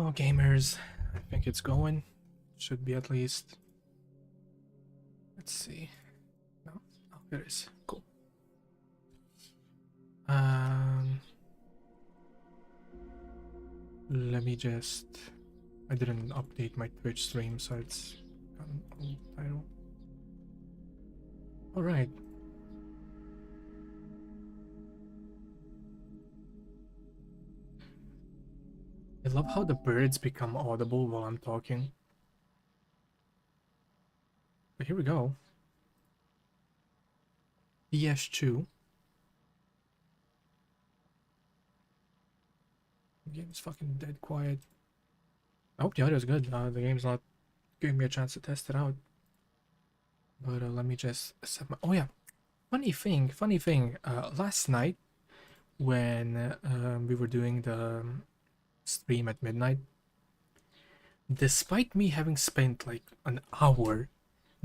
go, gamers. I think it's going. Should be at least. Let's see. No, oh, there it is. Cool. Let me just. I didn't update my Twitch stream, so it's got an old title. All right. I love how the birds become audible while I'm talking. But here we go. PS2. The game's fucking dead quiet. I hope the audio is good. The game's not giving me a chance to test it out. But let me just set my. Oh yeah, funny thing. Last night when we were doing the stream at midnight, despite me having spent like an hour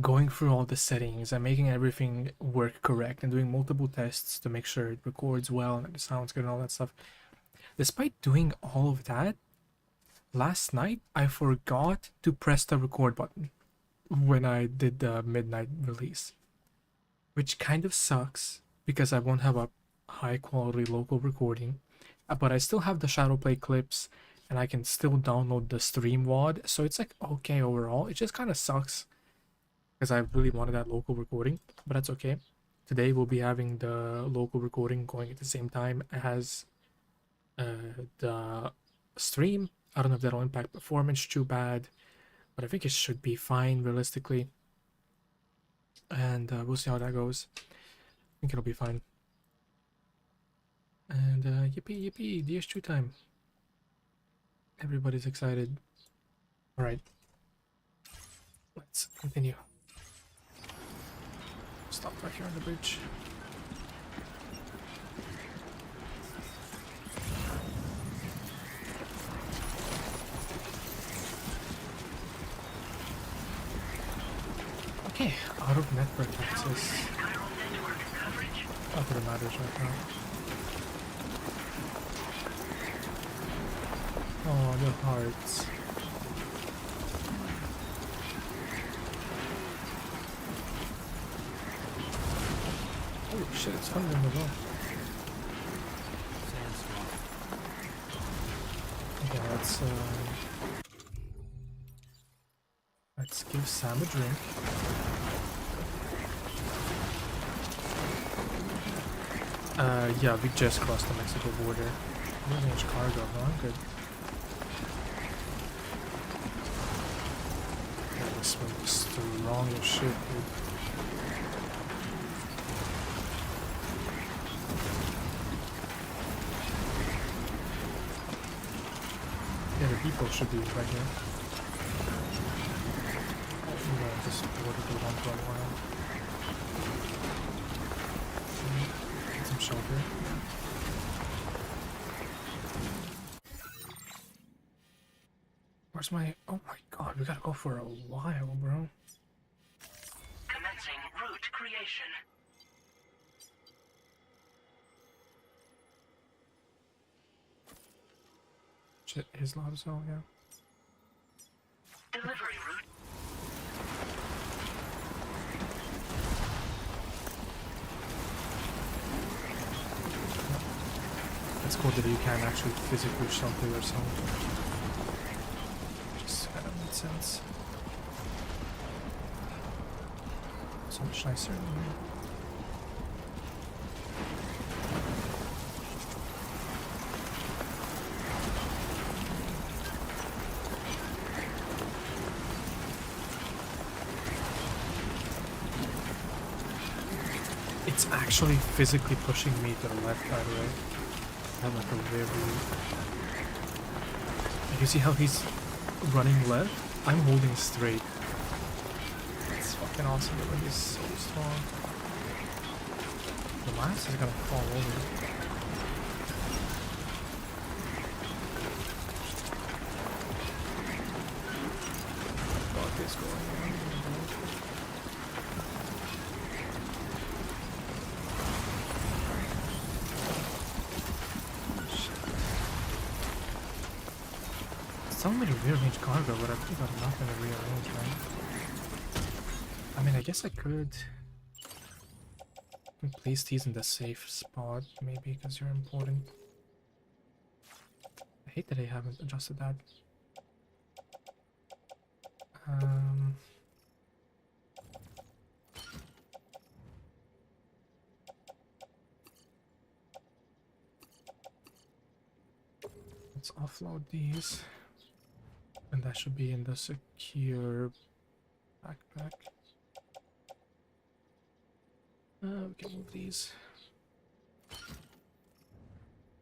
going through all the settings and making everything work correct and doing multiple tests to make sure it records well and it sounds good and all that stuff, despite doing all of that, last night I forgot to press the record button when I did the midnight release, which kind of sucks because I won't have a high quality local recording, but I still have the Shadowplay clips and I can still download the stream WOD, so it's like okay overall. It just kind of sucks because I really wanted that local recording, but that's okay. Today we'll be having the local recording going at the same time as the stream. I don't know if that'll impact performance too bad, but I think it should be fine realistically. And we'll see how that goes. I think it'll be fine. And yippee yippee, DS2 time. Everybody's excited. Alright. Let's continue. Stop right here on the bridge. Okay, out of network access. Not that it matters right now. Oh, the hearts. Holy shit, it's thunder in the room. Okay, let's give Sam a drink. Yeah, we just crossed the Mexico border. We have much cargo, no, I'm good. Yeah, this one is strong as shit, dude. Yeah, the depot should be right here. I'm gonna just border go down for a while. Get some shelter. Where's my... Oh my god, we gotta go for a while, bro. Commencing route creation. Shit, his lab zone, yeah. Delivery route. It's cool that you can actually physically shelter yourself. Just kind of makes sense. So much nicer than me. It's actually physically pushing me to the left, by the way. I have like a very... You see how he's running left? I'm holding straight. It's fucking awesome, but he's so strong. The last is gonna fall over. What is going on? So many rearrange cargo, but I've really got nothing to rearrange, man. I mean, I guess I could place these in the safe spot, maybe, because you're important. I hate that I haven't adjusted that. Let's offload these. And that should be in the secure backpack. We can move these.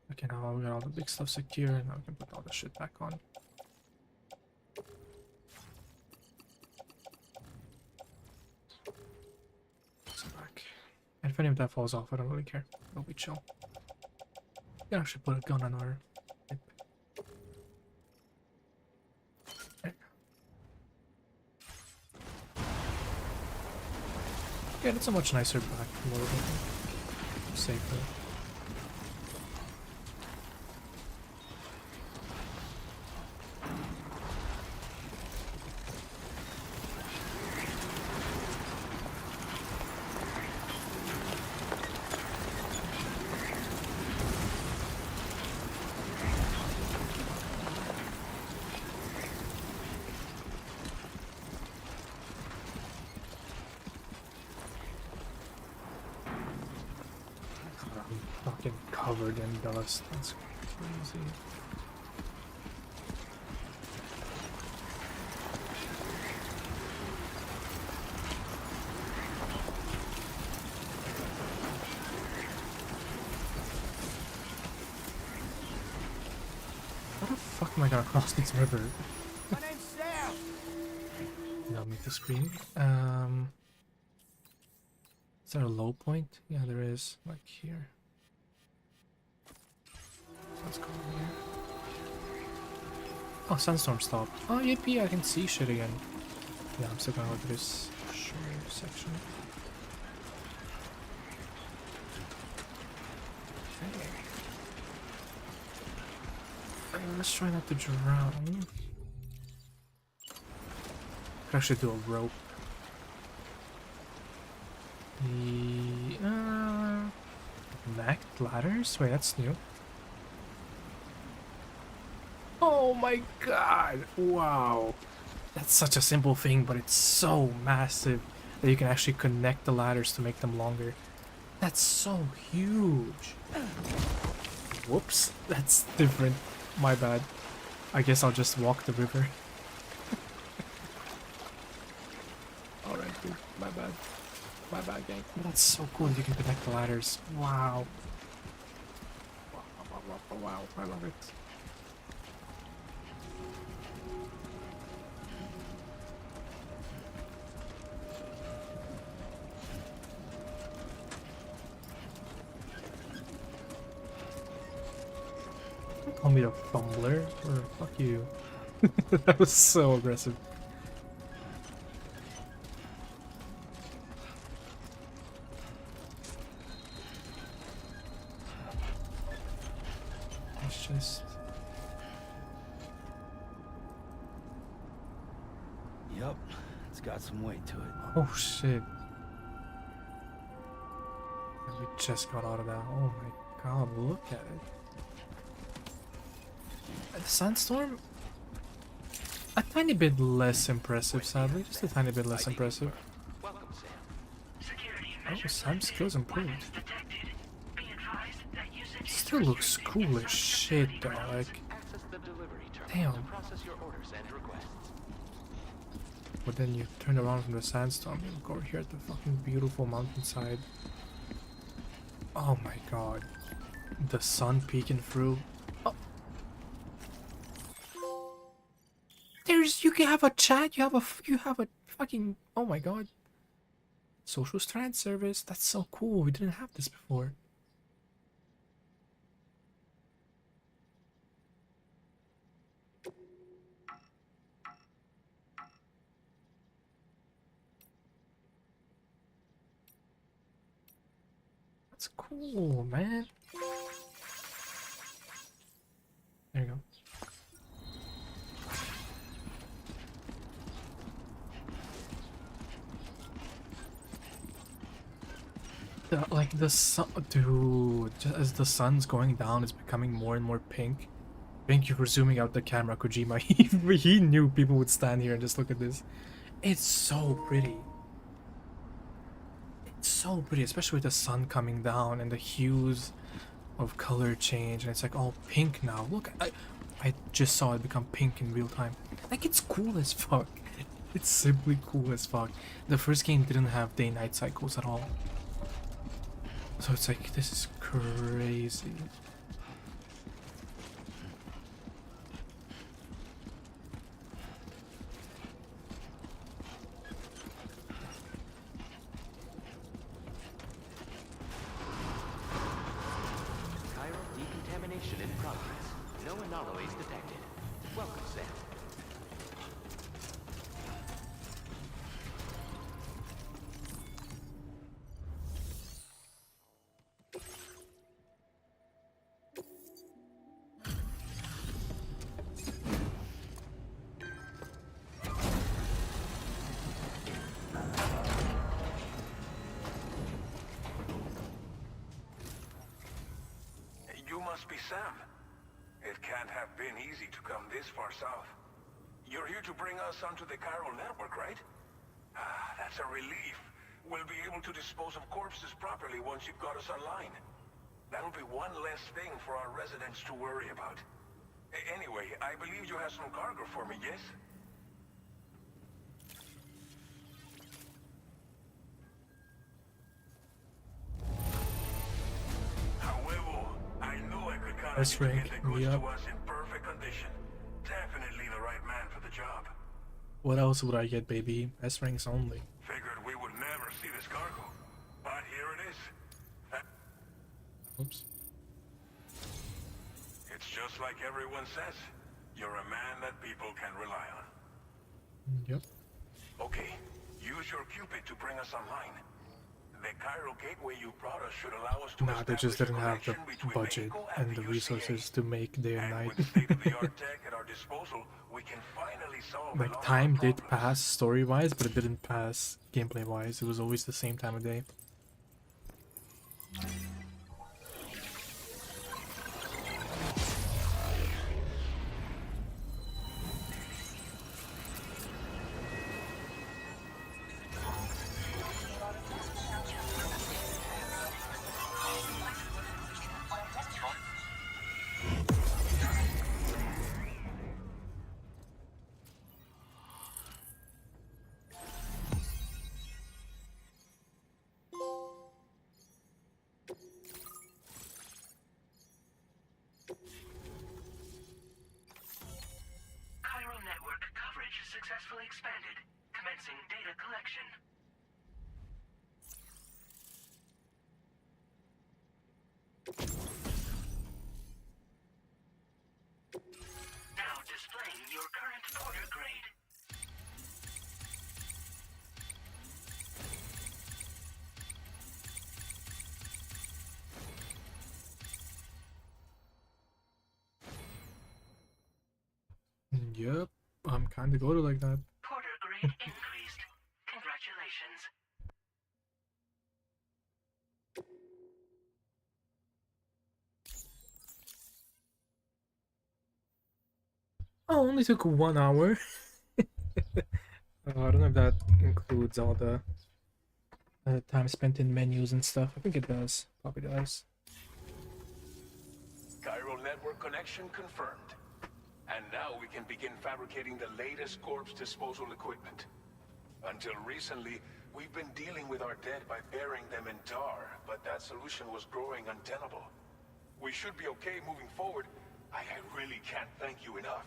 Okay, now we got all the big stuff secure, and now we can put all the shit back on. So back. And if any of that falls off, I don't really care. It'll be chill. We can actually put a gun on our hip. There. Yeah, it's a much nicer back load, I think. Safer. Fucking covered in dust. That's crazy. How the fuck am I gonna cross this river? My name's Sam. Not make the screen. Is there a low point? Yeah, there is. Like here. Let's go over here. Oh, sandstorm stopped. Oh, yippee, I can see shit again. Yeah, I'm still gonna go to this shore section. Okay. Let's try not to drown. Could actually do a rope. Nacked ladders? Wait, that's new. Oh my god! Wow! That's such a simple thing, but it's so massive that you can actually connect the ladders to make them longer. That's so huge! Whoops, that's different. My bad. I guess I'll just walk the river. Alright, dude. My bad. My bad, gang. That's so cool that you can connect the ladders. Wow. Wow, I love it. Call me a fumbler, or fuck you. That was so aggressive. It's just... Yep, it's got some weight to it. Oh shit. We just got out of that. Oh my god, look at it. The sandstorm? A tiny bit less impressive, sadly. Just a tiny bit less impressive. Oh, Sam's skills improved. Still looks cool as shit though, like... Damn. But then you turn around from the sandstorm and go here at the fucking beautiful mountainside. Oh my god. The sun peeking through. Oh. You can have a chat, you have a fucking, oh my god. Social Strand service, that's so cool, we didn't have this before. That's cool, man. There you go. The sun, dude, just as the sun's going down, it's becoming more and more pink. Thank you for zooming out the camera, Kojima. He knew people would stand here and just look at this. It's so pretty. It's so pretty, especially with the sun coming down and the hues of color change, and it's like all pink now. Look, I just saw it become pink in real time. Like, it's cool as fuck. It's simply cool as fuck. The first game didn't have day-night cycles at all. So it's like, this is crazy. Chiral decontamination in progress. No anomalies detected. Welcome, Sam. You must be Sam. It can't have been easy to come this far south. You're here to bring us onto the chiral network, right? Ah, that's a relief. We'll be able to dispose of corpses properly once you've got us online. That'll be one less thing for our residents to worry about. Anyway, I believe you have some cargo for me, yes? However, I know I could count on That's you to rank, get the goods yep. to us in perfect condition. Definitely the right man for the job. What else would I get, baby? S ranks only. Figured we would never see this cargo, but here it is. Oops. It's just like everyone says. You're a man that people can rely on. Yep. Okay, use your Cupid to bring us online. The chiral gateway you brought us should allow us to Nah, they just establish a didn't have the connection between budget Mexico and the UCA. resources to make day and night. With state-of-the-art tech at our disposal, we can finally solve a lot Like, of time our did problems. pass story-wise, but it didn't pass gameplay-wise. It was always the same time of day. Chiral network coverage successfully expanded. Commencing data collection. Now displaying your current order grade. Yep, I'm kinda go to like that. Porter grade increased. Congratulations. Oh, only took 1 hour. I don't know if that includes all the time spent in menus and stuff. I think it does. Probably does. Chiral network connection confirmed. And now we can begin fabricating the latest corpse disposal equipment. Until recently, we've been dealing with our dead by burying them in tar, but that solution was growing untenable. We should be okay moving forward. I really can't thank you enough.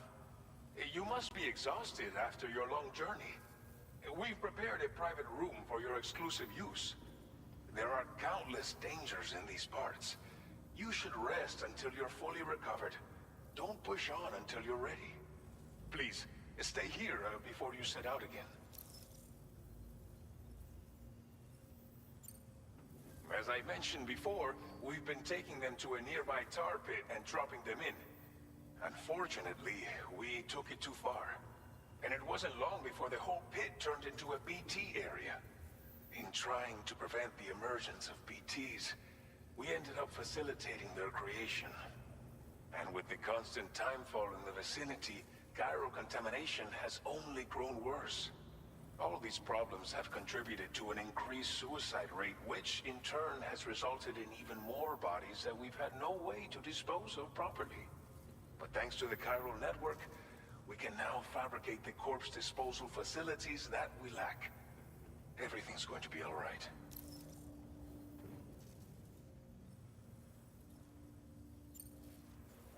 You must be exhausted after your long journey. We've prepared a private room for your exclusive use. There are countless dangers in these parts. You should rest until you're fully recovered. Don't push on until you're ready. Please, stay here before you set out again. As I mentioned before, we've been taking them to a nearby tar pit and dropping them in. Unfortunately, we took it too far. And it wasn't long before the whole pit turned into a BT area. In trying to prevent the emergence of BTs, we ended up facilitating their creation. And with the constant timefall in the vicinity, gyro contamination has only grown worse. All these problems have contributed to an increased suicide rate, which in turn has resulted in even more bodies that we've had no way to dispose of properly. But thanks to the chiral network, we can now fabricate the corpse disposal facilities that we lack. Everything's going to be all right.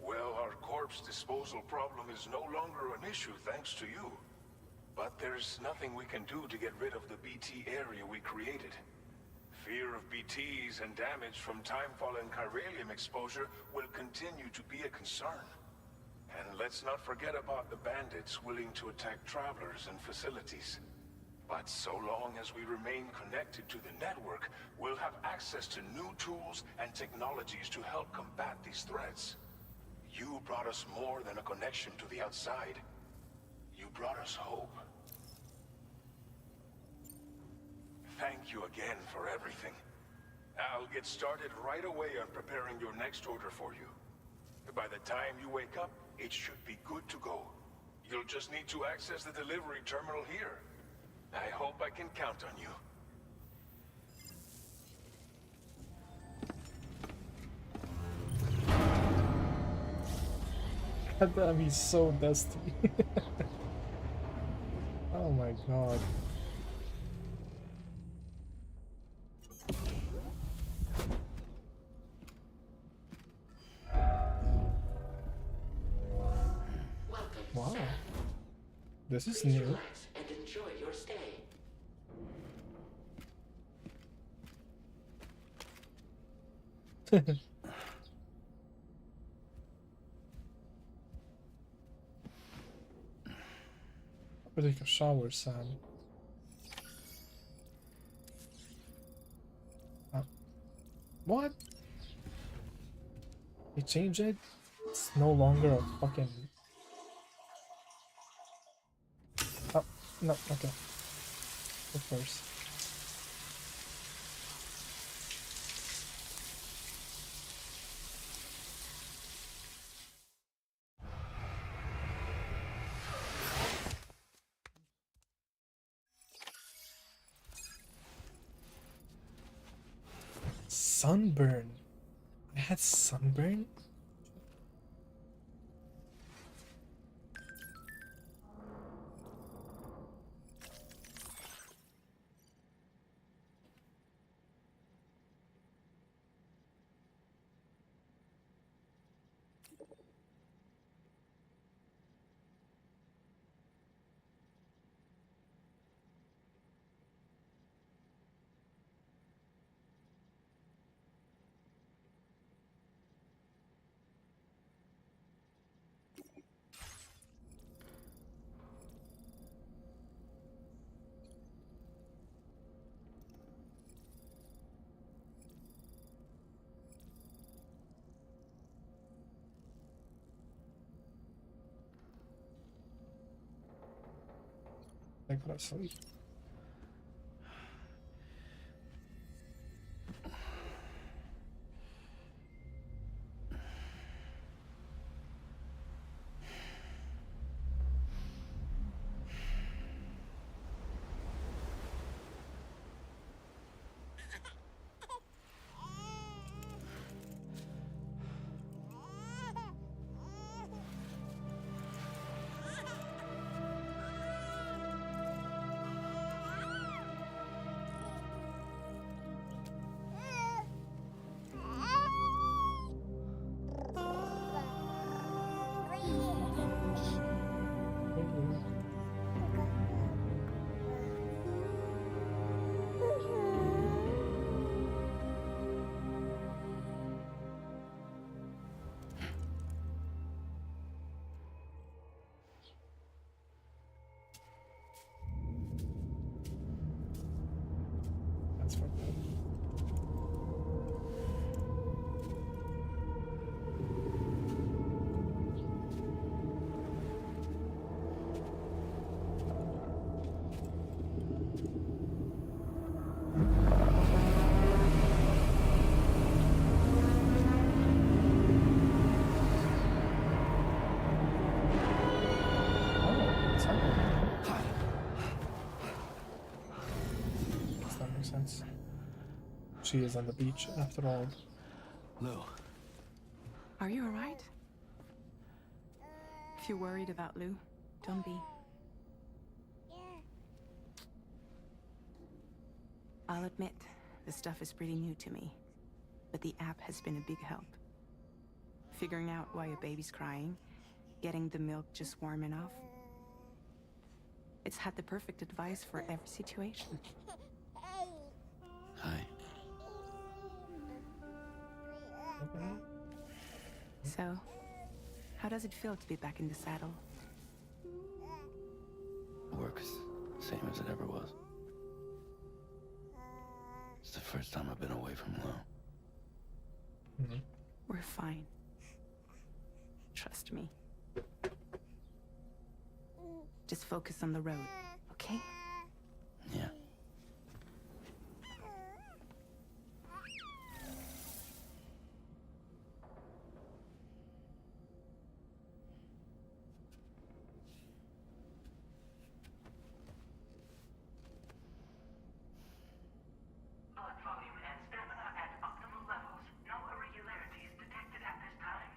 Well, our corpse disposal problem is no longer an issue thanks to you. But there's nothing we can do to get rid of the BT area we created. Fear of BTs and damage from timefall and chiralium exposure will continue to be a concern. And let's not forget about the bandits willing to attack travelers and facilities. But so long as we remain connected to the network, we'll have access to new tools and technologies to help combat these threats. You brought us more than a connection to the outside. You brought us hope. Thank you again for everything. I'll get started right away on preparing your next order for you. By the time you wake up, it should be good to go. You'll just need to access the delivery terminal here. I hope I can count on you. God damn, he's so dusty. Oh my god. Welcome, Wow. Sam. This is Please new. relax and enjoy your stay. I'll take a shower, Sam. What? They changed it? It's no longer a fucking... Oh, no, okay. Go first. Sunburn. I had sunburn? I gotta sleep. She is on the beach after all. Lou, Are you alright? If you're worried about Lou, don't be. I'll admit, the stuff is pretty new to me, but the app has been a big help. Figuring out why a baby's crying, getting the milk just warm enough. It's had the perfect advice for every situation. hi. So, how does it feel to be back in the saddle? Work's same as it ever was. It's the first time I've been away from Lou. We're fine. Trust me. Just focus on the road, okay? Yeah. Blood volume and stamina at optimal levels. No irregularities detected at this time.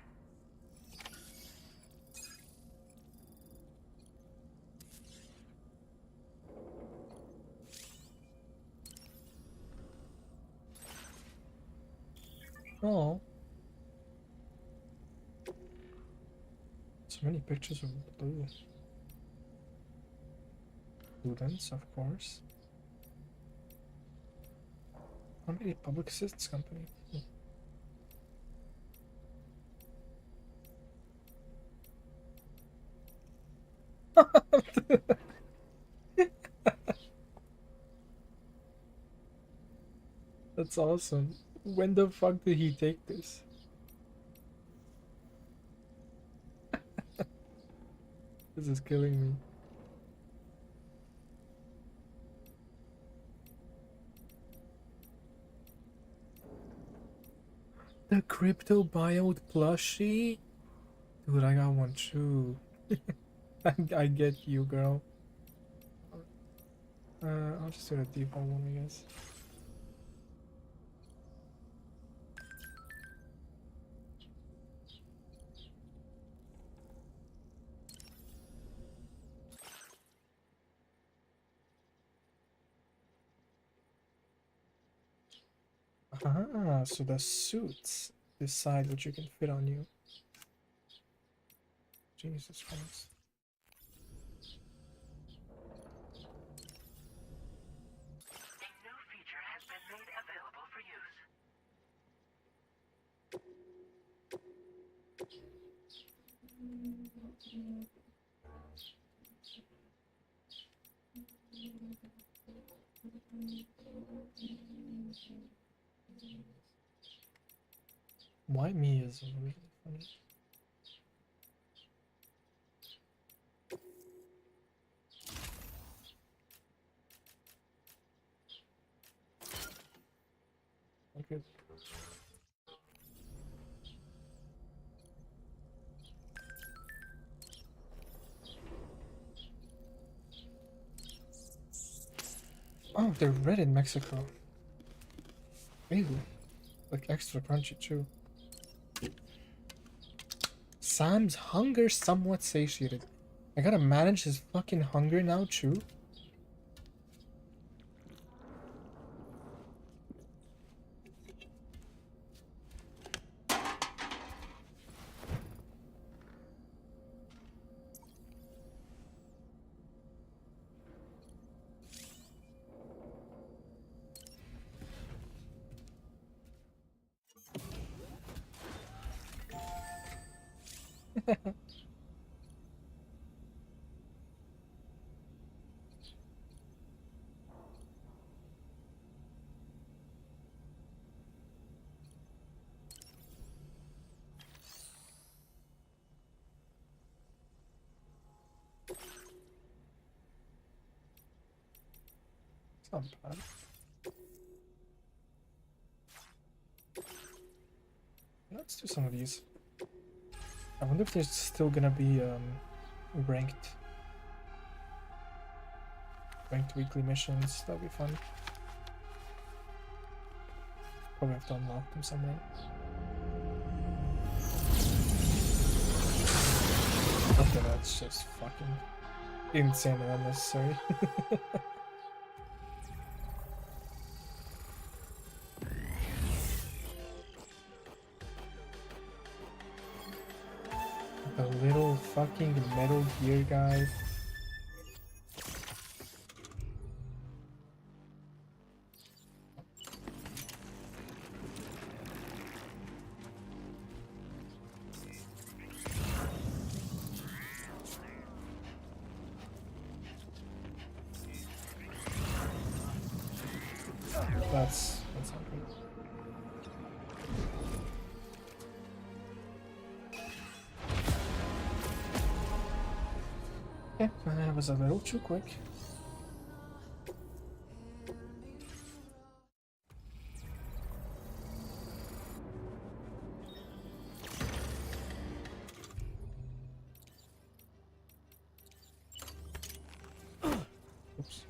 Oh. So many pictures of blue. Students, of course. How many public assistance company? That's awesome. When the fuck did he take this? This is killing me. The crypto buyout plushie? Dude, I got one too. I get you, girl. I'll just do the default one, I guess. Ah, so the suits decide what you can fit on you. Jesus Christ. A new feature has been made available for use. Why me is really funny. Okay. Oh, they're red in Mexico. Really? Like extra crunchy too. Sam's hunger somewhat satiated. I gotta manage his fucking hunger now too. It's not bad. Let's do some of these. I wonder if there's still gonna be ranked weekly missions. That'll be fun. Probably have to unlock them somewhere. Okay, that's just fucking insane and unnecessary. The little fucking Metal Gear guy. That's not good. Okay, that was a little too quick. Oops.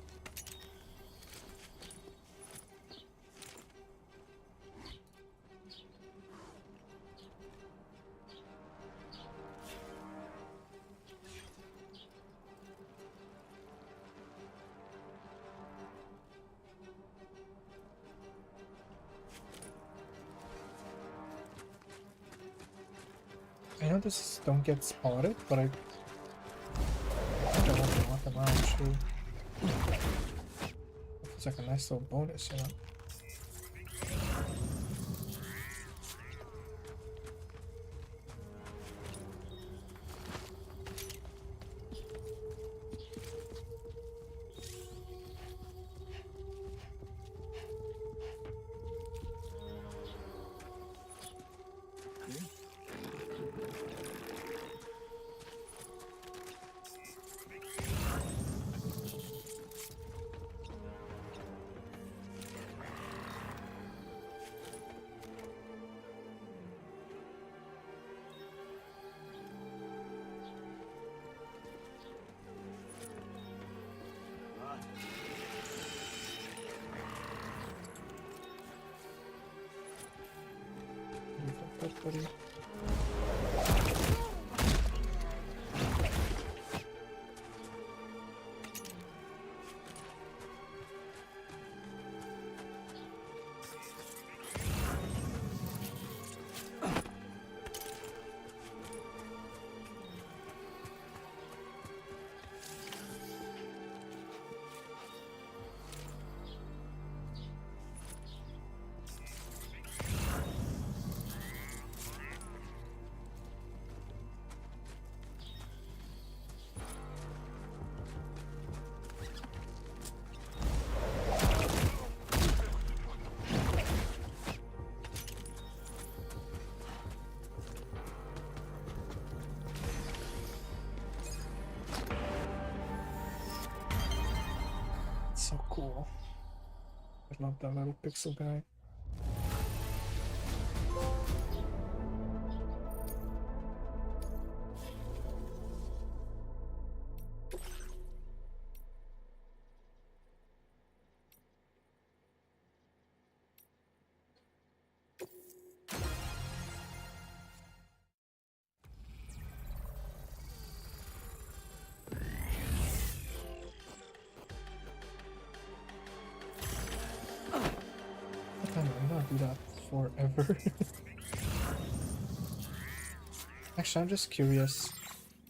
I know this don't get spotted, but I think I want to knock them out too. It's like a nice little bonus, you know? Buddy. So cool. I love that little pixel guy. I'm gonna do that forever. Actually, I'm just curious,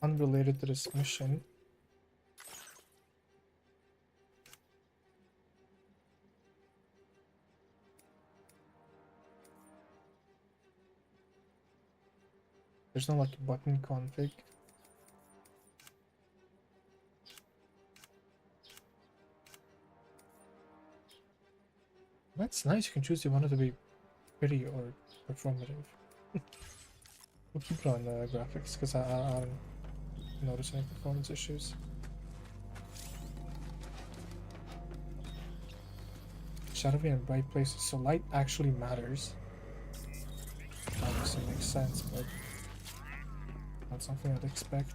unrelated to this mission. There's no like button config. That's nice, you can choose if you want it to be pretty or performative. We'll keep it on graphics because I don't notice any performance issues. Shadow being in bright places, so light actually matters. Obviously makes sense, but not something I'd expect.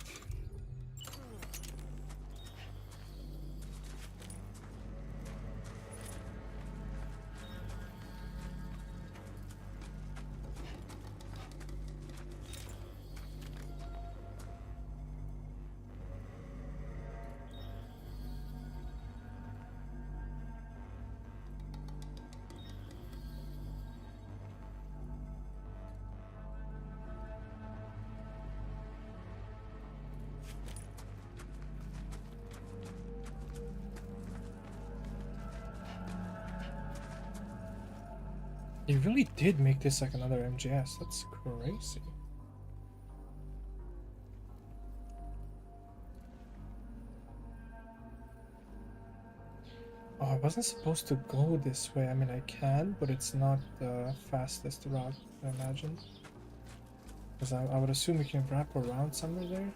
He really did make this like another MGS. That's crazy. Oh, I wasn't supposed to go this way. I mean, I can, but it's not the fastest route, I imagine. Because I would assume we can wrap around somewhere there.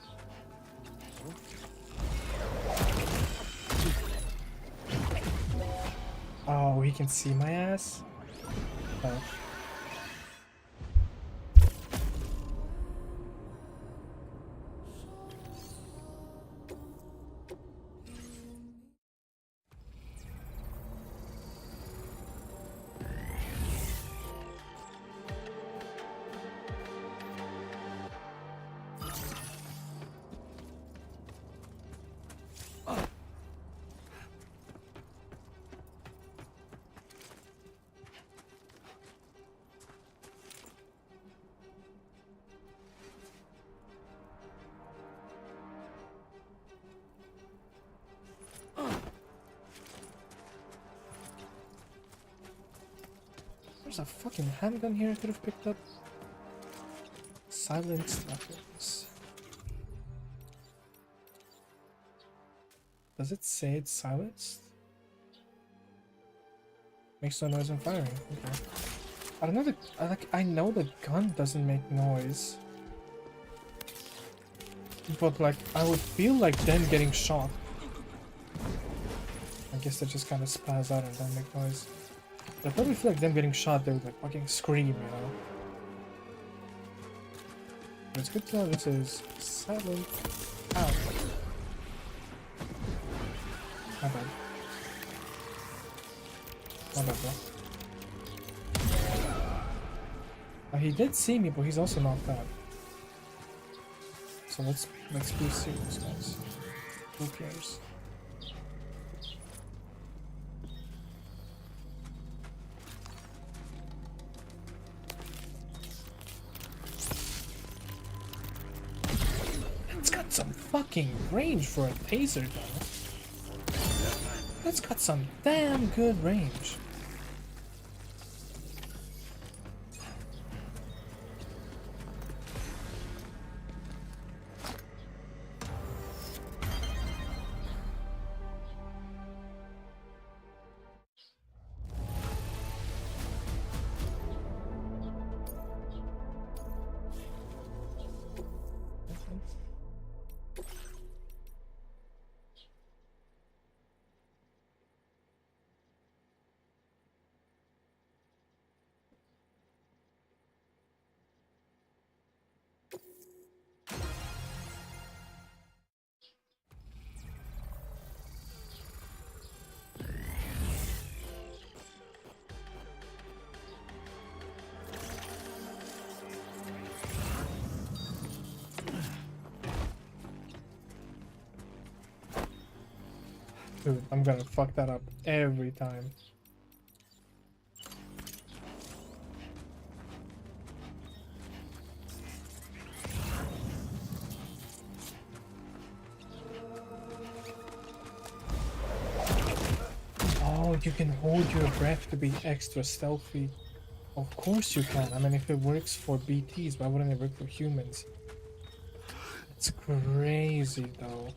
Oh, he can see my ass? Oh. There's a fucking handgun here I could have picked up. Silenced weapons. Does it say it's silenced? Makes no noise when firing. Okay. I don't know I know the gun doesn't make noise. But like I would feel like them getting shot. I guess they just kind of spaz out and don't make noise. I probably feel like them getting shot, they would like fucking scream, you know. But it's good to know this is silent. Ow. My bad. My bad, bro. He did see me, but he's also knocked out. So let's be serious, guys. Who cares? Some fucking range for a taser though. That's got some damn good range. Dude, I'm gonna fuck that up every time. Oh, you can hold your breath to be extra stealthy. Of course you can. I mean, if it works for BTs, why wouldn't it work for humans? It's crazy though.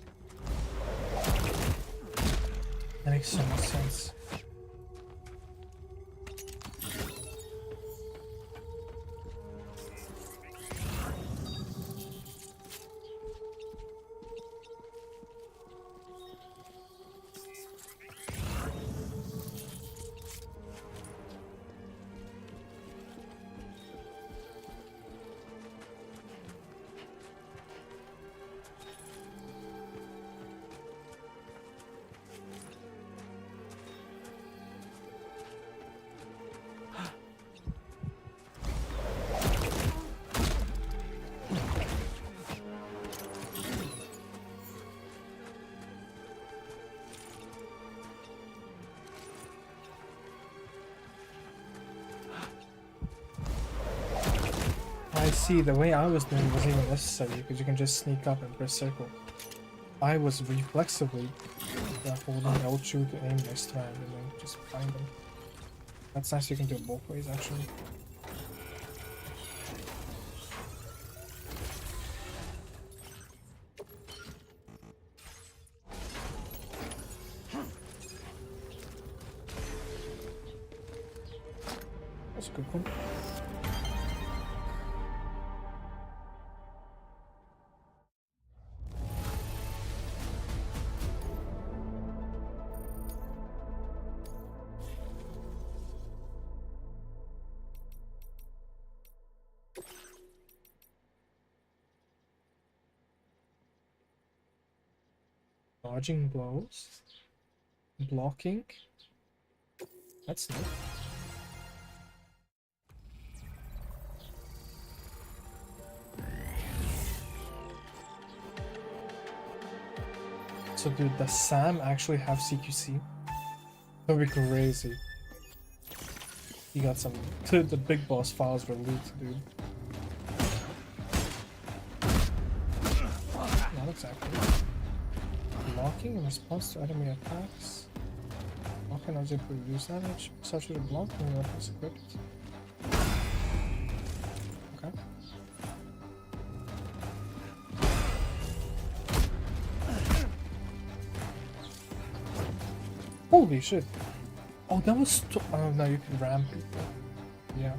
That makes so much sense. See, the way I was doing it wasn't even necessary because you can just sneak up and press circle. I was reflexively holding L2 to aim my strand and then just find them. That's nice, you can do it both ways actually. That's a good one. Dodging blows. Blocking. That's neat. So dude, does Sam actually have CQC? That would be crazy. He got some... the big boss files were leaked, dude. Not exactly. Blocking in response to enemy attacks. Blocking as if we reduce damage. Such as a block when weapon is equipped. Okay. Holy shit! Oh, that was... oh no, you can ram people. Yeah.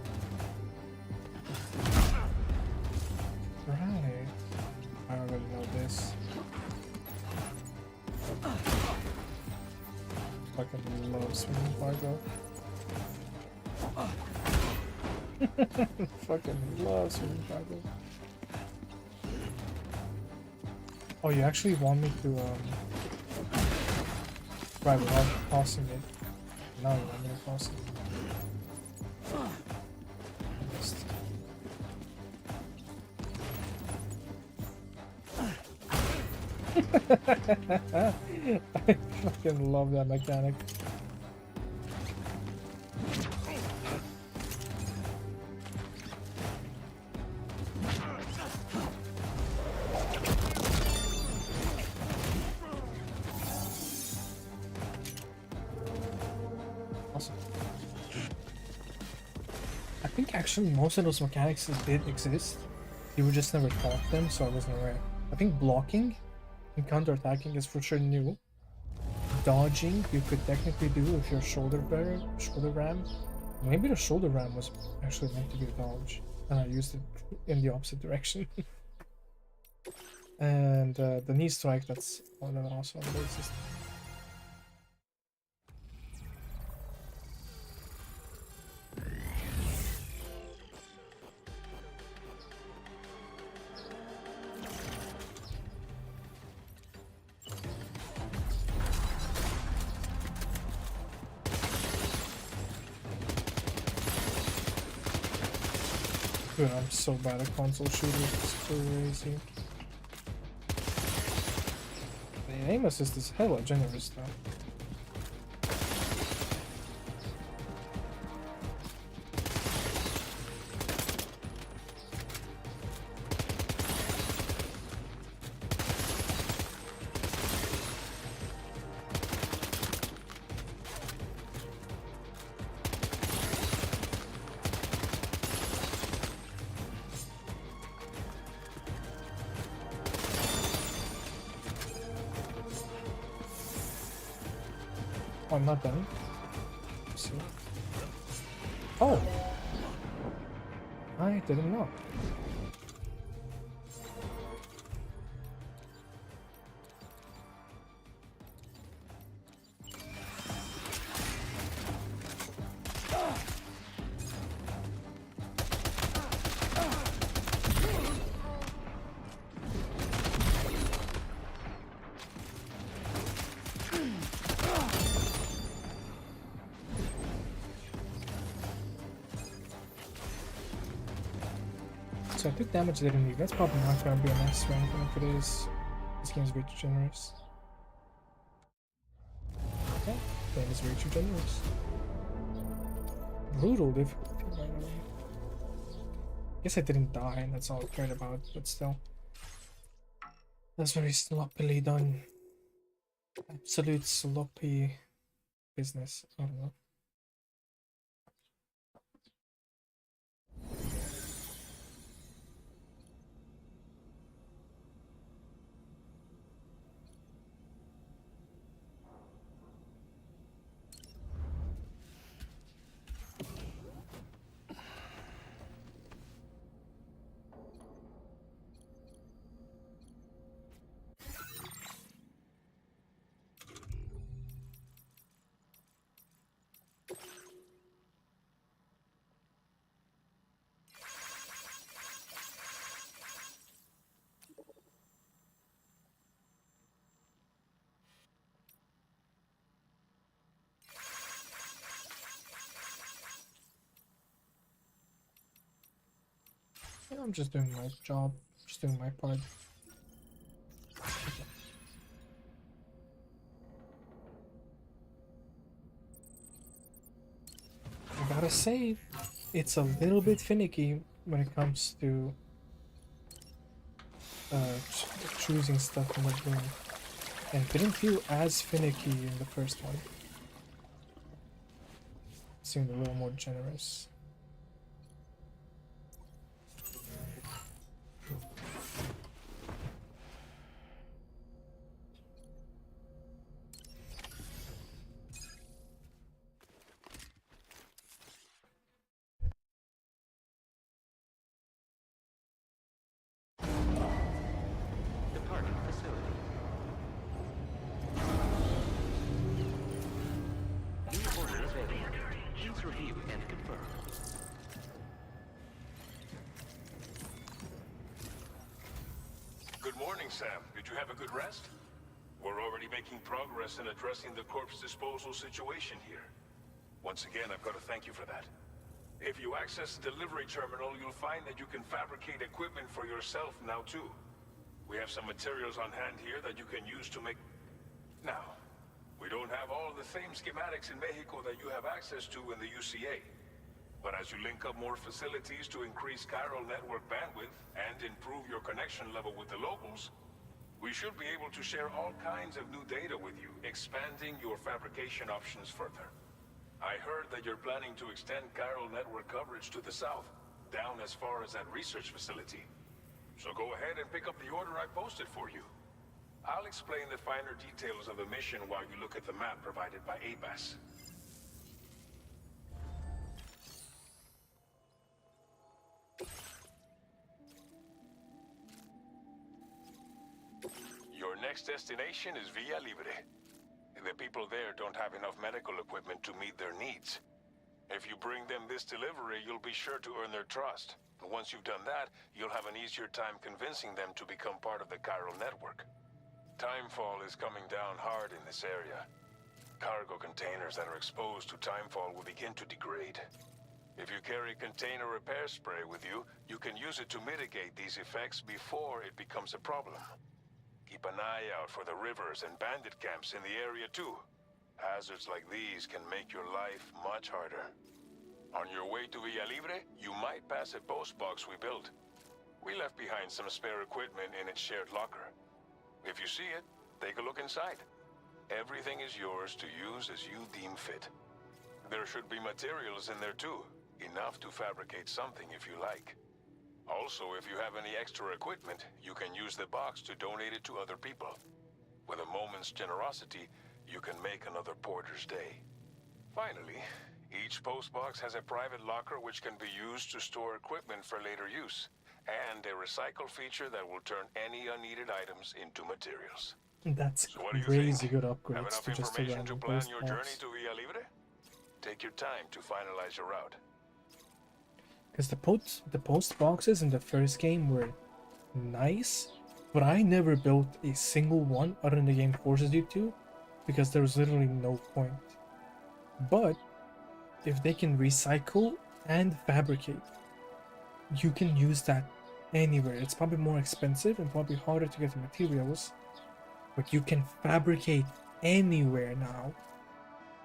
Right. I already know this. Fucking love swinging Fargo. Fucking love swinging Fargo. Oh, you actually want me to, right, without tossing it. Now you want me to toss it. Missed. I fucking love that mechanic. Awesome. I think actually most of those mechanics did exist. You would just never taught them, so I wasn't aware. I think blocking and counter-attacking is for sure new. Dodging you could technically do if you're shoulder ram. Maybe the shoulder ram was actually meant to be a dodge, and I used it in the opposite direction. And the knee strike, that's one that also on the system. Dude, I'm so bad at console shooters, it's crazy. The aim assist is hella generous though. Oh, I'm not done. Let's see. Oh! I didn't know. So I took damage they didn't need. That's probably not going to be a nice rank, and if it is, this game's way too generous. Okay, game is way too generous. Brutal difficulty, by the way. Guess I didn't die, and that's all I cared about, but still. That's very sloppily done. Absolute sloppy business. I don't know. I'm just doing my job, just doing my part. I gotta say, it's a little bit finicky when it comes to choosing stuff in the game, and didn't feel as finicky in the first one. Seemed a little more generous. Departing facility. New order available. Please review and confirm. Good morning, Sam. Did you have a good rest? We're already making progress in addressing the corpse disposal situation here. Once again, I've got to thank you for that. If you access the delivery terminal, you'll find that you can fabricate equipment for yourself now too. We have some materials on hand here that you can use to make... Now, we don't have all the same schematics in Mexico that you have access to in the UCA. But as you link up more facilities to increase chiral network bandwidth and improve your connection level with the locals, we should be able to share all kinds of new data with you, expanding your fabrication options further. I heard that you're planning to extend chiral network coverage to the south, down as far as that research facility. So go ahead and pick up the order I posted for you. I'll explain the finer details of the mission while you look at the map provided by ABAS. Your next destination is Babyyyyyy. The people there don't have enough medical equipment to meet their needs. If you bring them this delivery, you'll be sure to earn their trust. And once you've done that, you'll have an easier time convincing them to become part of the chiral network. Timefall is coming down hard in this area. Cargo containers that are exposed to timefall will begin to degrade. If you carry container repair spray with you, you can use it to mitigate these effects before it becomes a problem. Keep an eye out for the rivers and bandit camps in the area too. Hazards like these can make your life much harder. On your way to Babyyyyyy, you might pass a post box we built. We left behind some spare equipment in its shared locker. If you see it, take a look inside. Everything is yours to use as you deem fit. There should be materials in there too, enough to fabricate something if you like. Also, if you have any extra equipment, you can use the box to donate it to other people. With a moment's generosity, you can make another porter's day. Finally, each postbox has a private locker which can be used to store equipment for later use, and a recycle feature that will turn any unneeded items into materials. That's So what do you crazy think? good Have upgrades enough to just a information to random plan post your box. journey to Babyyyyyy? Take your time to finalize your route. Because the post boxes in the first game were nice, but I never built a single one other than the game forces you to, because there was literally no point. But if they can recycle and fabricate, you can use that anywhere. It's probably more expensive and probably harder to get the materials, but you can fabricate anywhere now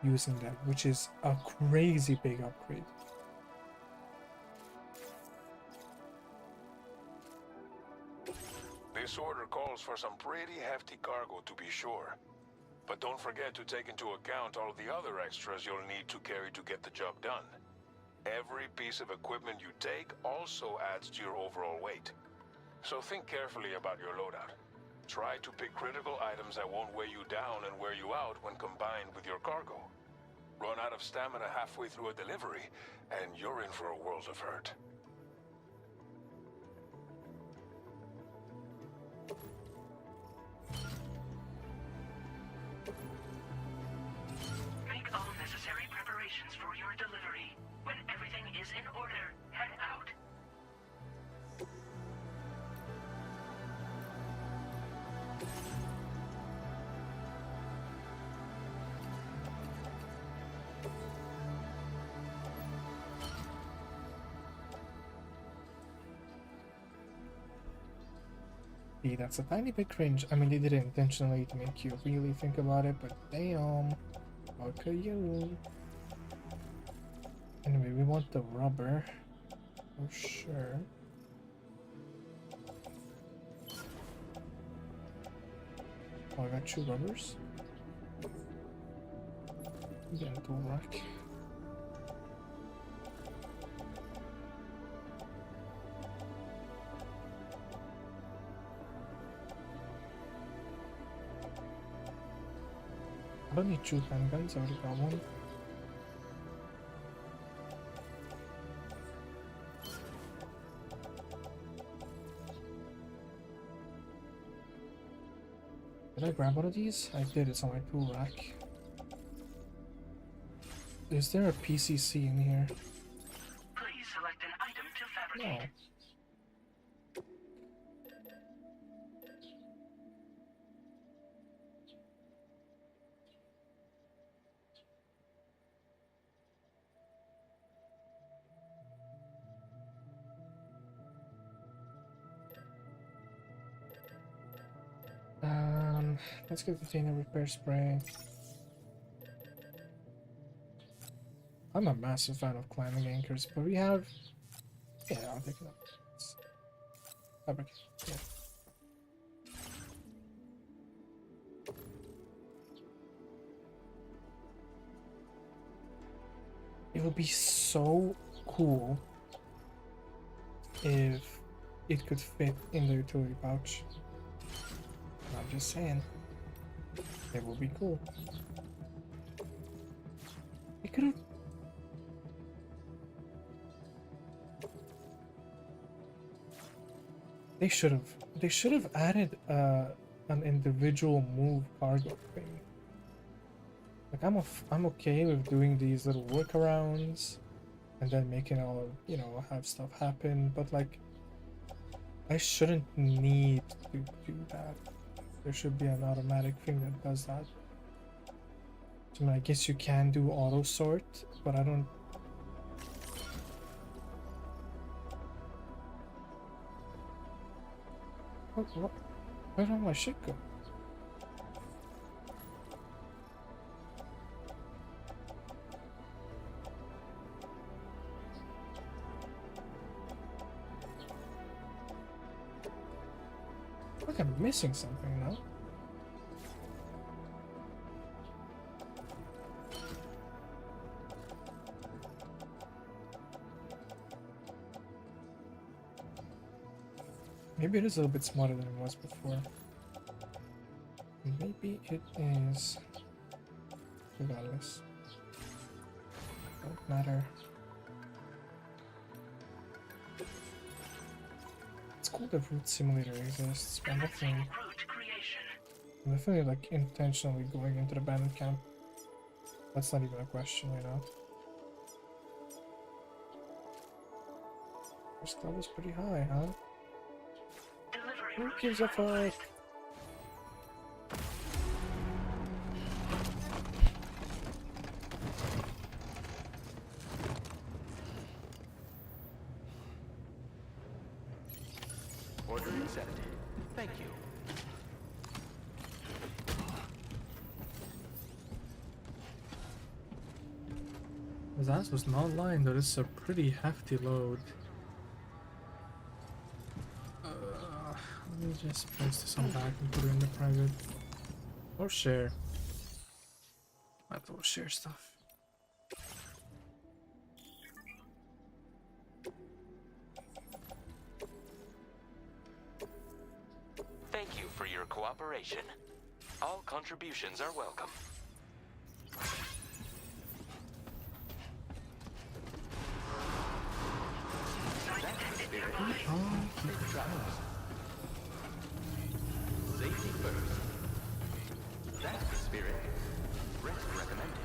using that, which is a crazy big upgrade. This order calls for some pretty hefty cargo to be sure. But don't forget to take into account all the other extras you'll need to carry to get the job done. Every piece of equipment you take also adds to your overall weight. So think carefully about your loadout. Try to pick critical items that won't weigh you down and wear you out when combined with your cargo. Run out of stamina halfway through a delivery, and you're in for a world of hurt. Make all necessary preparations for your delivery. When everything is in order, head out. See, that's a tiny bit cringe. I mean, they did it intentionally to make you really think about it, but damn. Okay, you. Anyway, we want the rubber. For sure. Oh, I got 2 rubbers. Get into a rack. I don't need 2 handguns, I already got one. Did I grab one of these? I did, it's on my tool rack. Is there a PCC in here? Please select an item to No. fabricate. Let's get the Athena repair spray. I'm a massive fan of climbing anchors, but we have... Yeah, I'll take it up. Fabricate, yeah. It would be so cool if it could fit in the utility pouch. I'm just saying. It would be cool. It could have... They should have. They should have added an individual move cargo thing. Like I'm okay with doing these little workarounds, and then making all have stuff happen. But like, I shouldn't need to do that. There should be an automatic thing that does that. I mean, I guess you can do auto sort, but I don't. What? Where did all my shit go? Like I'm missing something now. Maybe it is a little bit smarter than it was before. Maybe it is. Regardless. Don't matter. It's cool that Root Simulator exists, but I'm definitely like intentionally going into the bandit camp. That's not even a question, you know. First level's pretty high, huh? Who gives a fuck? Order accepted. Thank you. His ass was not lying though, this is a pretty hefty load. Let me just place this on back and put it in the private. Or share. Might as well share stuff. Thank you for your cooperation. All contributions are welcome. Safety first. That's the spirit. Rest recommended.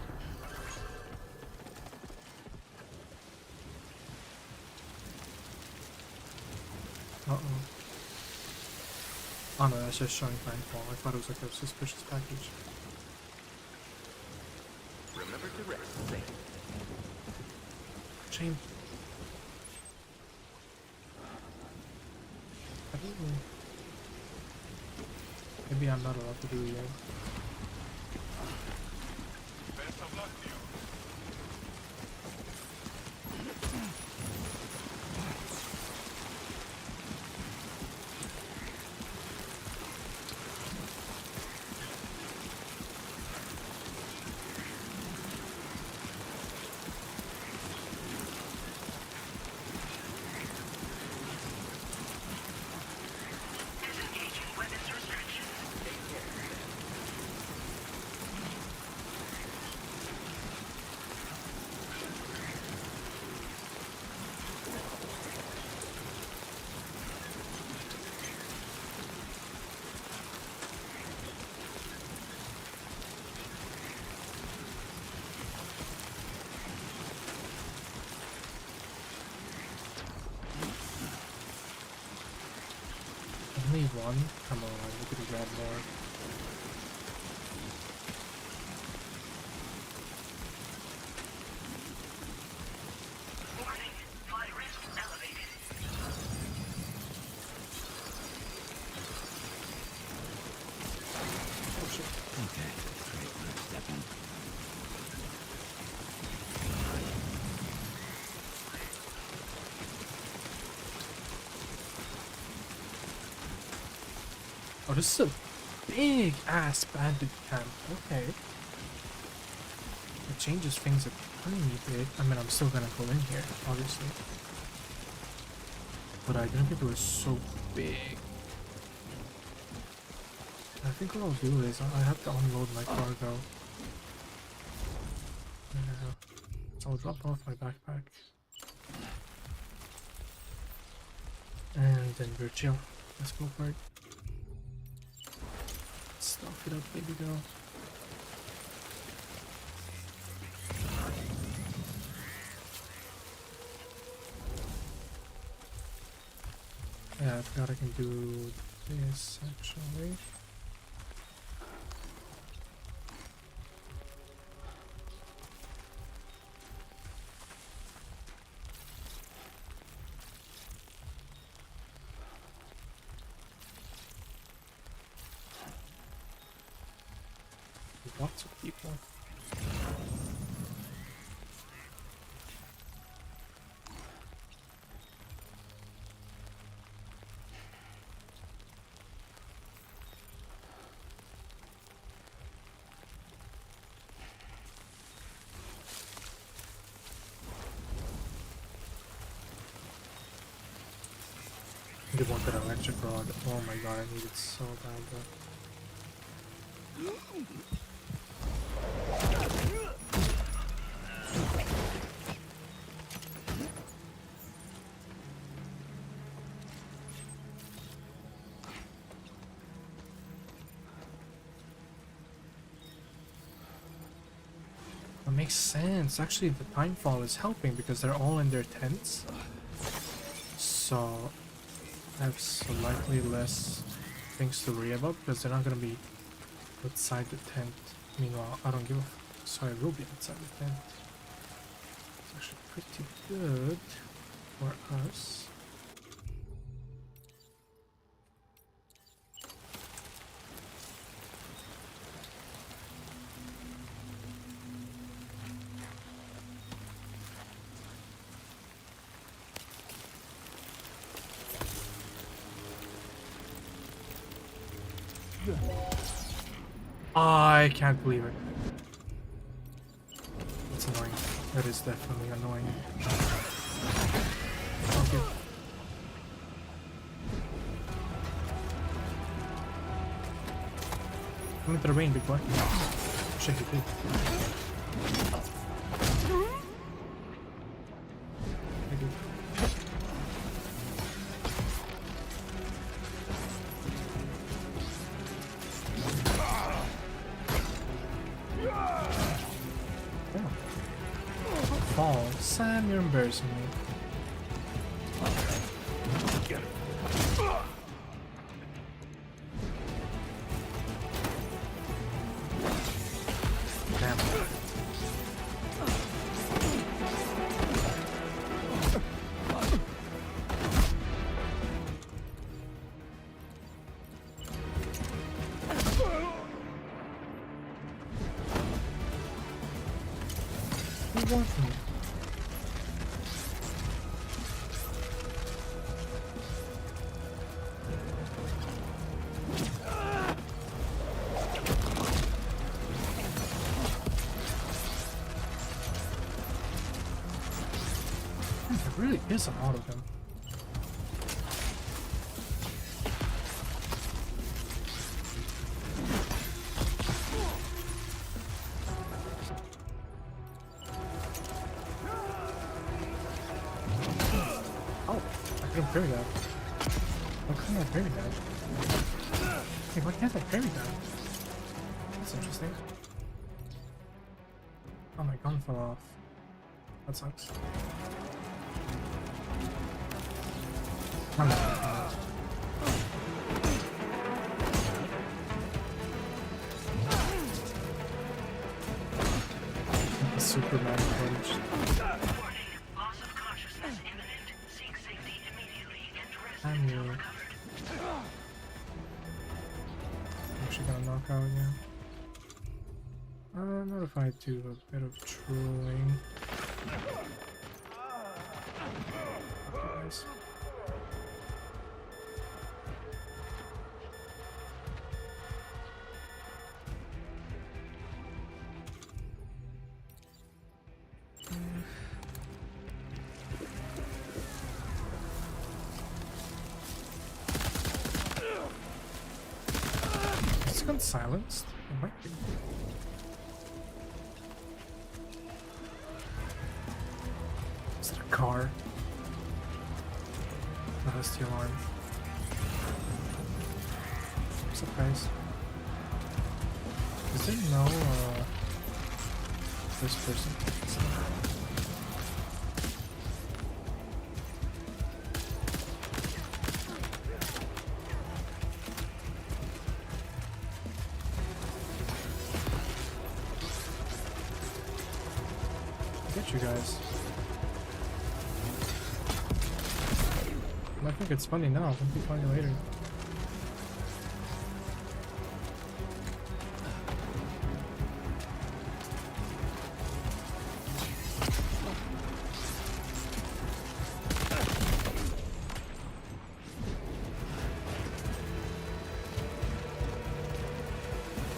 Uh-oh. Oh no, that's just showing Nightfall. I thought it was like a suspicious package. Remember to rest safe. Shame. Maybe I'm not allowed to do it yet. Best of luck to you. Disengaging weapons restrictions. Only one? Come on, we could grab more. Warning, flight risk elevated. Oh shit. Okay, great. Let's step in. Oh, this is a big ass bandit camp. Okay. It changes things a tiny bit. I mean, I'm still gonna go in here, obviously. But I didn't think it was so big. I think what I'll do is I have to unload my cargo. Yeah. So I'll drop off my backpack. And then we're chill. Let's go for it. Stuff it up, baby girl. Yeah, I forgot I can do this actually. Lots of people. They wanted an electric rod. Oh my god, I need it so bad though. That makes sense. Actually, the timefall is helping because they're all in their tents. So I have slightly less things to worry about because they're not gonna be outside the tent. Meanwhile, I don't give a so I will be outside the tent. It's actually pretty good for us. I can't believe it. That's annoying. That is definitely annoying. Okay. Come into the rain, big boy. Shit, you did. I do. Fall. Sam, you're embarrassing me. Damn. want from me? There really is a lot of them. Oh, I couldn't parry that. Why couldn't I parry that? Hey, why can't I parry that? That's interesting. Oh, my gun fell off. That sucks. I'm not gonna do that. Superman punch. Warning. Loss of consciousness imminent. Seek safety immediately and rest I'm until you. recovered. Actually gonna knock out, yeah. Not if I do a bit of trolling. Okay, guys. Is it gone silenced? It might be. Is it a car? No, that's the alarm. Surprise. Is there no, this person? Get you guys. I think it's funny now. It'll be funny later.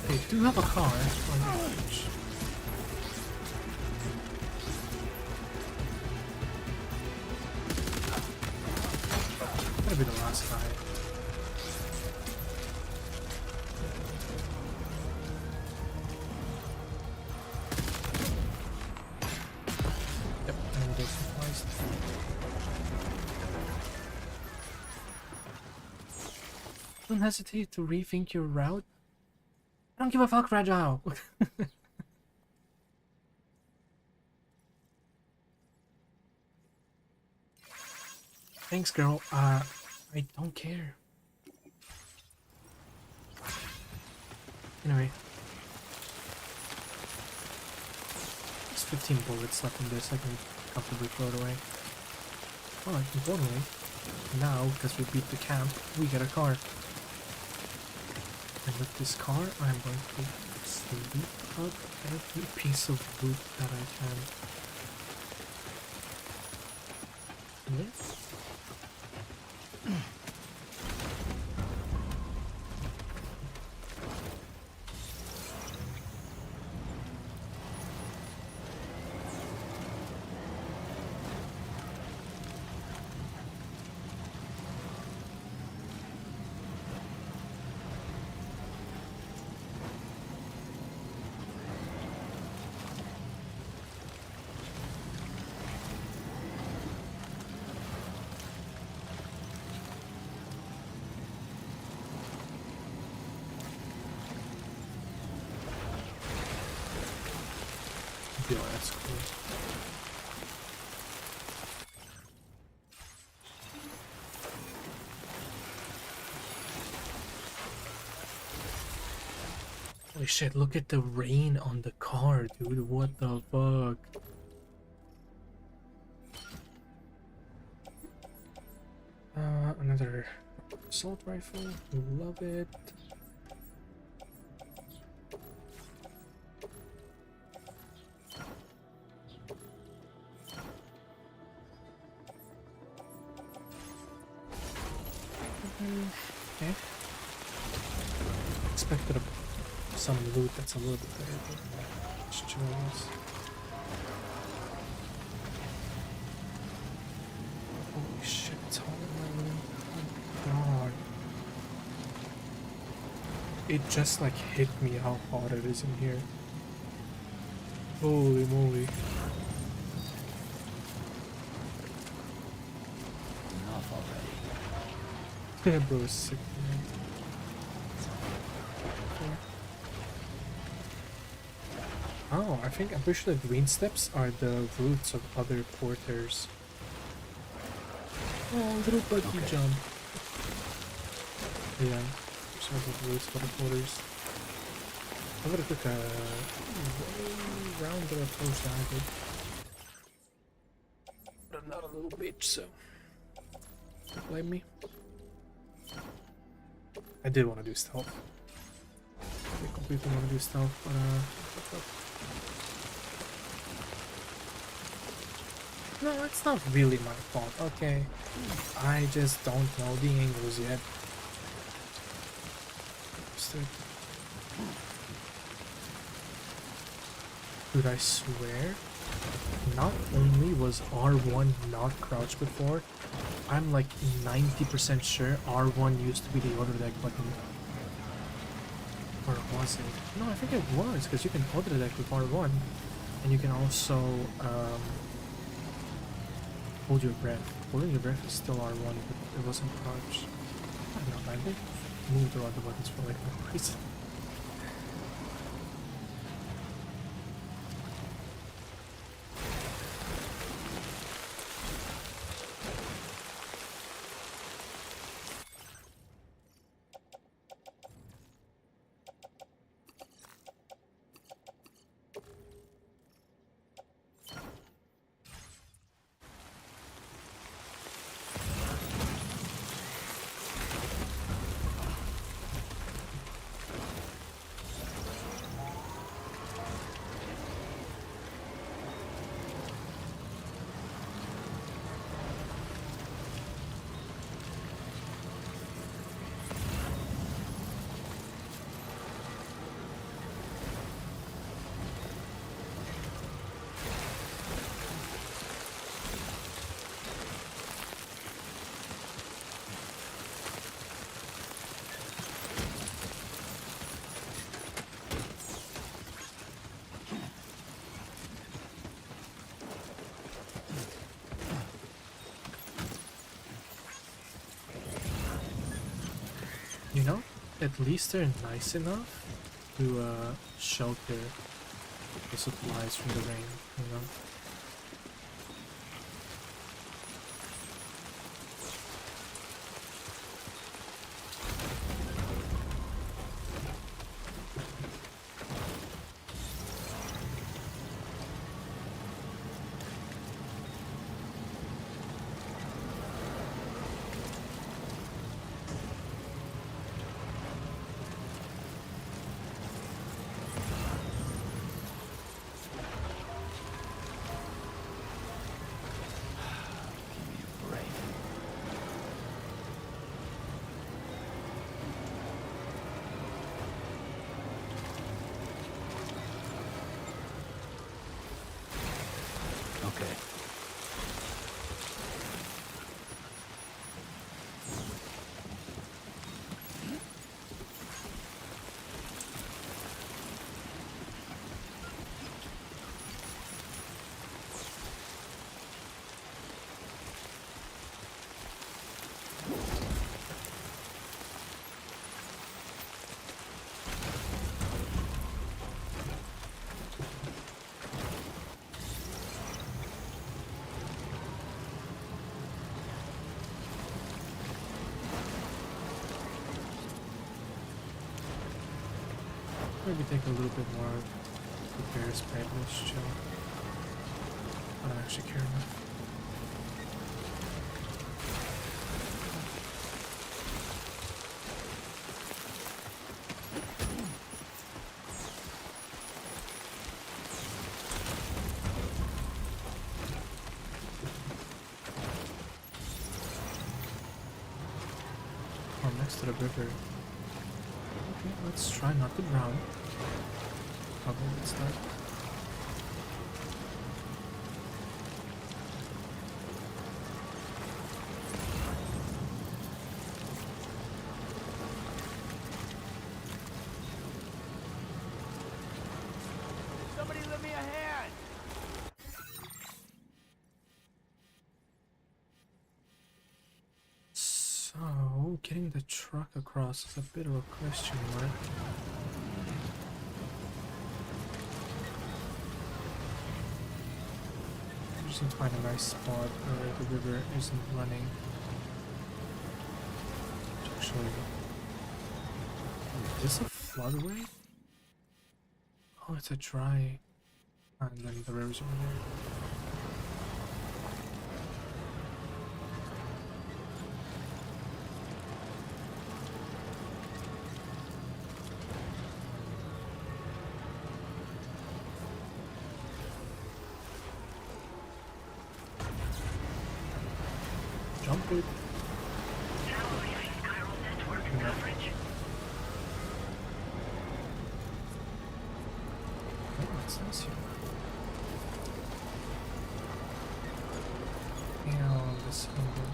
They do have a car on the beach. That'll be the last guy. Yep, and those supplies. Don't hesitate to rethink your route. I don't give a fuck, Fragile! Thanks, girl. I don't care. Anyway. There's 15 bullets left in this. I can comfortably throw it away. Well, importantly, now, because we beat the camp, we get a car. And with this car, I'm going to sweep up every piece of loot that I can. Yes. Yeah, that's cool. Holy shit, look at the rain on the car, dude. What the fuck? Another assault rifle. Love it. expected some loot that's a little bit better, but let's chill on this. Holy shit, it's hot in my room. Oh god. It just like hit me how hot it is in here. Holy moly. Enough already. Yeah, bro is sick, man. Oh, I'm pretty sure the green steps are the roots of other porters. Oh, little buggy jump. Yeah, some of the roots of other porters. I'm gonna took a way rounder approach than I did. But I'm not a little bitch, so don't blame me. I did want to do stealth. I completely want to do stealth, but what's up? No, it's not really my fault, okay? I just don't know the angles yet. Dude, I swear, not only was R1 not crouched before, I'm like 90% sure R1 used to be the auto deck button. Or was it? No, I think it was, because you can auto deck with R1, and you can also hold your breath. Holding your breath is still R1, but it wasn't crouched. I don't know, man. They moved around the buttons for like no reason. You know, at least they're nice enough to shelter the supplies from the rain, you know? Okay. Maybe take a little bit more repairs, let's chill. I don't actually care enough. Oh, next to the river. Okay, let's try not to drown. Probably let's start. Somebody lend me a hand! So, getting the truck across is a bit of a question mark. I just need to find a nice spot where the river isn't running. Actually, is this a floodway? Oh, it's a dry. And then the river's over there. Jump it. Now leaving chiral network Yeah. coverage. Oh, it's nice here. And this window.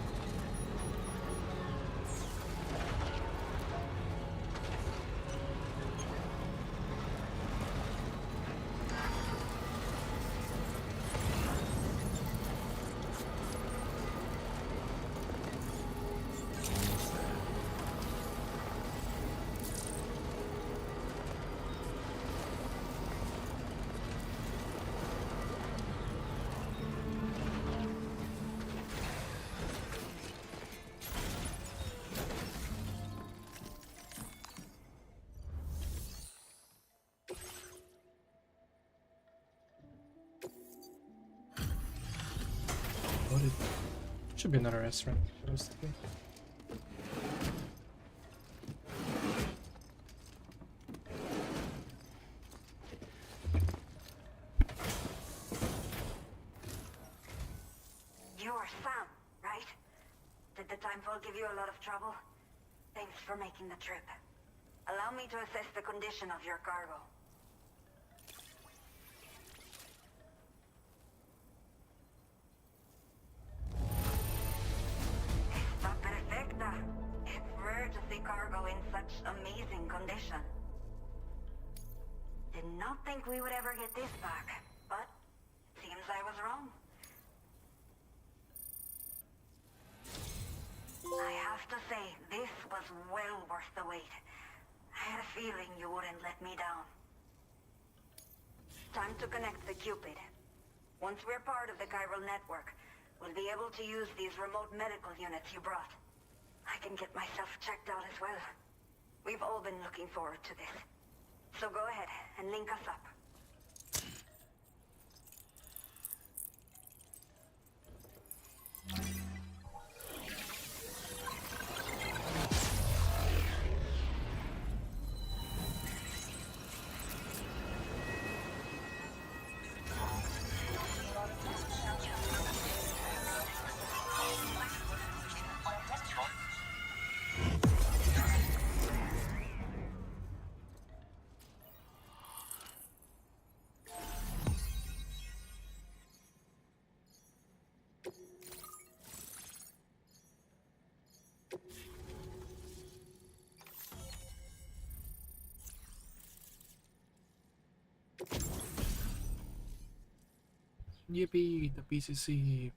Loaded. Should be another restaurant. Supposed to be. You're Sam, right? Did the timefall give you a lot of trouble? Thanks for making the trip. Allow me to assess the condition of your cargo. Está perfecta. It's rare to see cargo in such amazing condition. Did not think we would ever get this back, but seems I was wrong. I have to say, this was well worth the wait. I had a feeling you wouldn't let me down. Time to connect the Cupid. Once we're part of the chiral network, we'll be able to use these remote medical units you brought. I can get myself checked out as well. We've all been looking forward to this. So go ahead and link us up. Yippee! The PCC,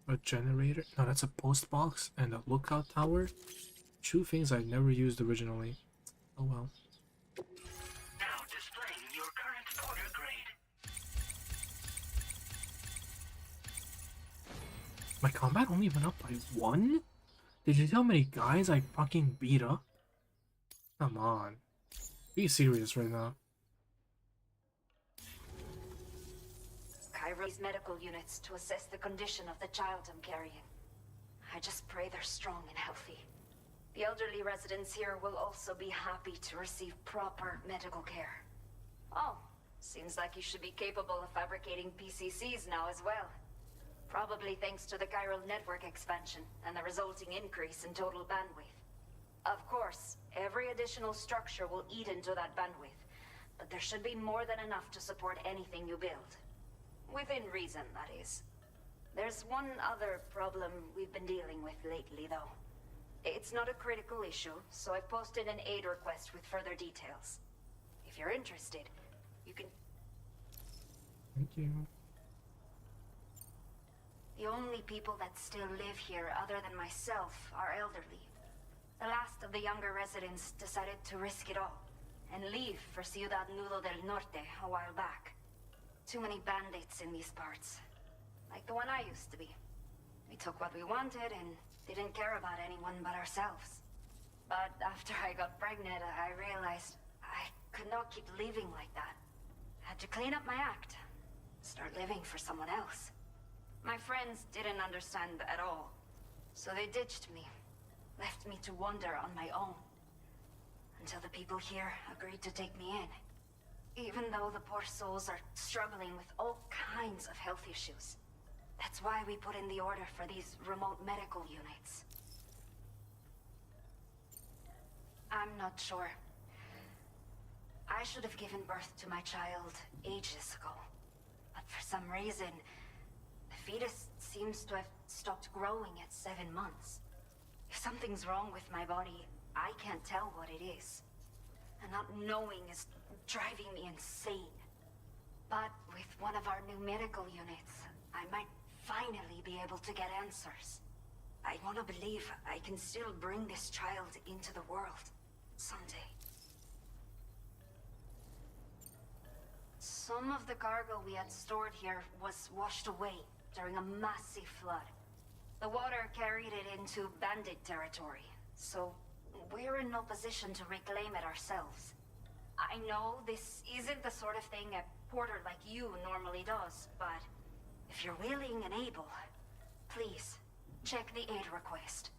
a generator. No, that's a post box and a lookout tower. Two things I never used originally. Oh well. Now displaying your current order grade. My combat only went up by 1? Did you see how many guys I fucking beat up? Come on. Be serious right now. Chiral medical units to assess the condition of the child I'm carrying. I just pray they're strong and healthy. The elderly residents here will also be happy to receive proper medical care. Oh, seems like you should be capable of fabricating PCCs now as well. Probably thanks to the chiral network expansion and the resulting increase in total bandwidth. Of course, every additional additional structure will eat into that bandwidth, but there should be more than enough to support anything you build. Within reason, that is. There's one other problem we've been dealing with lately, though. It's not a critical issue, so I've posted an aid request with further details. If you're interested, you can... Thank you. The only people that still live here other than myself are elderly. The last of the younger residents decided to risk it all and leave for Ciudad Nudo del Norte a while back. Too many bandits in these parts. Like the one I used to be. We took what we wanted and didn't care about anyone but ourselves. But after I got pregnant, I realized I could not keep living like that. Had to clean up my act. Start living for someone else. My friends didn't understand at all. So they ditched me. Left me to wander on my own. Until the people here agreed to take me in. Even though the poor souls are struggling with all kinds of health issues. That's why we put in the order for these remote medical units. I'm not sure. I should have given birth to my child ages ago. But for some reason, the fetus seems to have stopped growing at 7 months. If something's wrong with my body, I can't tell what it is. And not knowing is driving me insane. But with one of our new medical units, I might finally be able to get answers. I want to believe I can still bring this child into the world someday. Some of the cargo we had stored here was washed away during a massive flood. The water carried it into bandit territory, so we're in no position to reclaim it ourselves. I know this isn't the sort of thing a porter like you normally does, but if you're willing and able, please, check the aid request.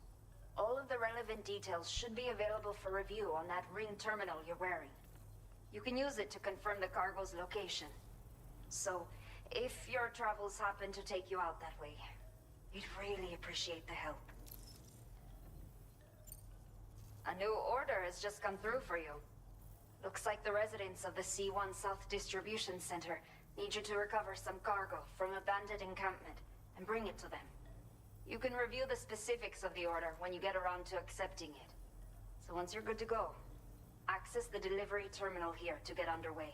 All of the relevant details should be available for review on that ring terminal you're wearing. You can use it to confirm the cargo's location. So, if your travels happen to take you out that way, we'd really appreciate the help. A new order has just come through for you. Looks like the residents of the C1 South Distribution Center need you to recover some cargo from a bandit encampment and bring it to them. You can review the specifics of the order when you get around to accepting it. So once you're good to go, access the delivery terminal here to get underway.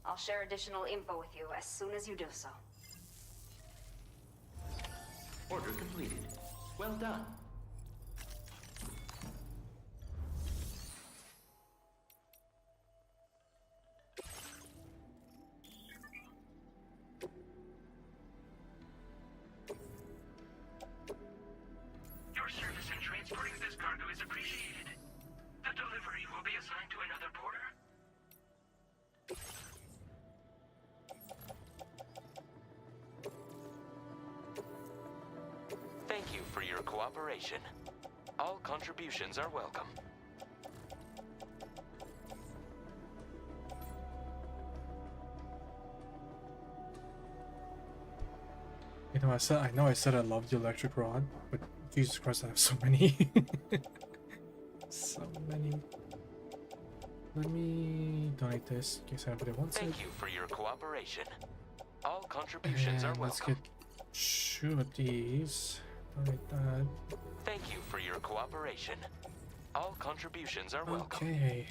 I'll share additional info with you as soon as you do so. Order completed. Well done. Your service in transporting this cargo is appreciated. The delivery will be assigned to another porter. Thank you for your cooperation. All contributions are welcome. You know, I said I loved the electric rod, but Jesus Christ, I have so many. So many. Let me donate this in case anybody wants it. Thank you for your cooperation. All contributions are And let's welcome. get 2 of these. Donate that. Thank you for your cooperation. All contributions are welcome. Okay.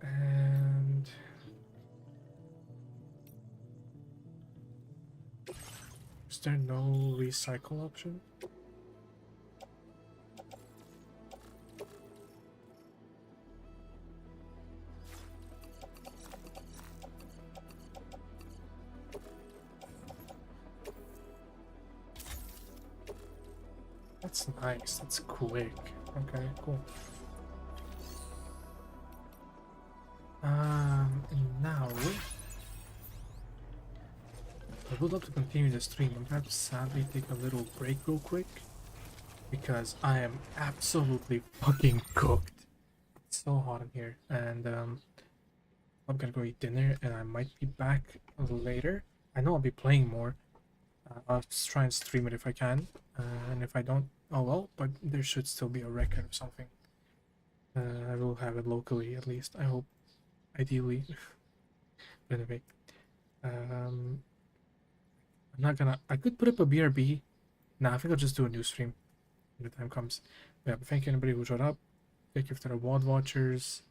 And is there no recycle option? That's nice. That's quick. Okay, cool. And now I would love to continue the stream. I'm gonna have to sadly take a little break real quick because I am absolutely fucking cooked. It's so hot in here, and I'm gonna go eat dinner, and I might be back later. I know I'll be playing more. I'll just try and stream it if I can, and if I don't, oh well. But there should still be a record of something. I will have it locally at least. I hope, ideally. But anyway, I'm not gonna. I could put up a BRB. Nah, I think I'll just do a new stream when the time comes. Yeah, but thank you anybody who showed up. Thank you for the WOD watchers.